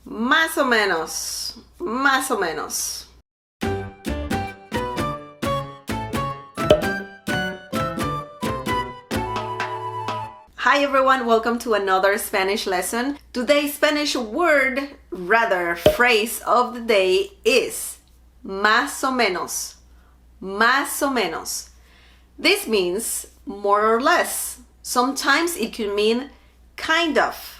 Más o menos. Más o menos. Hi everyone, welcome to another Spanish lesson. Today's Spanish word, rather phrase of the day is más o menos. Más o menos. This means more or less. Sometimes it can mean kind of.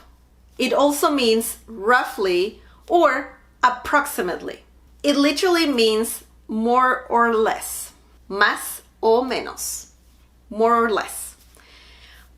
It also means roughly or approximately. It literally means more or less. Más o menos. More or less.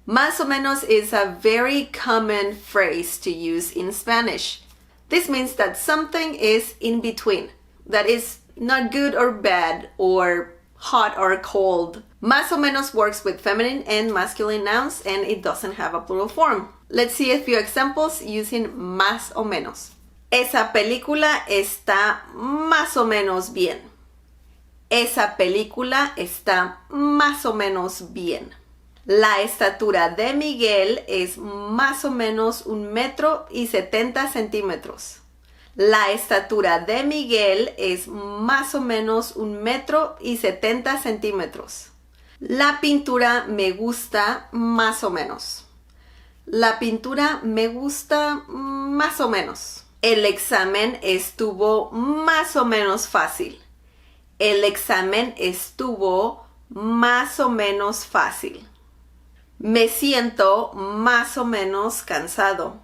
Más o menos is a very common phrase to use in Spanish. This means that something is in between, that is not good or bad or hot or cold. Más o menos works with feminine and masculine nouns and it doesn't have a plural form. Let's see a few examples using más o menos. Esa película está más o menos bien. Esa película está más o menos bien. La estatura de Miguel es más o menos 1,70 m. La estatura de Miguel es más o menos 1,70 m. La pintura me gusta más o menos. La pintura me gusta más o menos. El examen estuvo más o menos fácil. El examen estuvo más o menos fácil. Me siento más o menos cansado.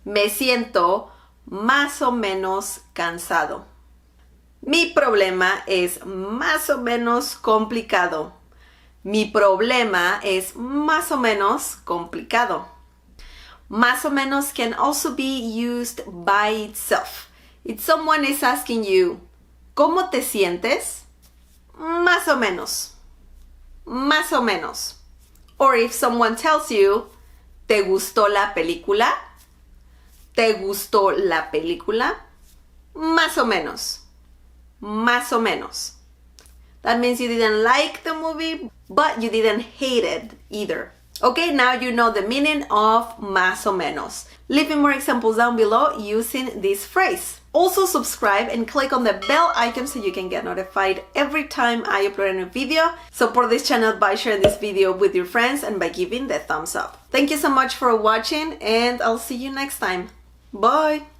Me siento más o menos cansado. Mi problema es más o menos complicado. Mi problema es más o menos complicado. Más o menos can also be used by itself. If someone is asking you, ¿cómo te sientes? Más o menos. Más o menos. Or if someone tells you, ¿te gustó la película? ¿Te gustó la película? Más o menos. Más o menos. That means you didn't like the movie, but you didn't hate it either. Okay, now you know the meaning of más o menos. Leave me more examples down below using this phrase. Also subscribe and click on the bell icon so you can get notified every time I upload a new video. Support this channel by sharing this video with your friends and by giving the thumbs up. Thank you so much for watching and I'll see you next time. Bye!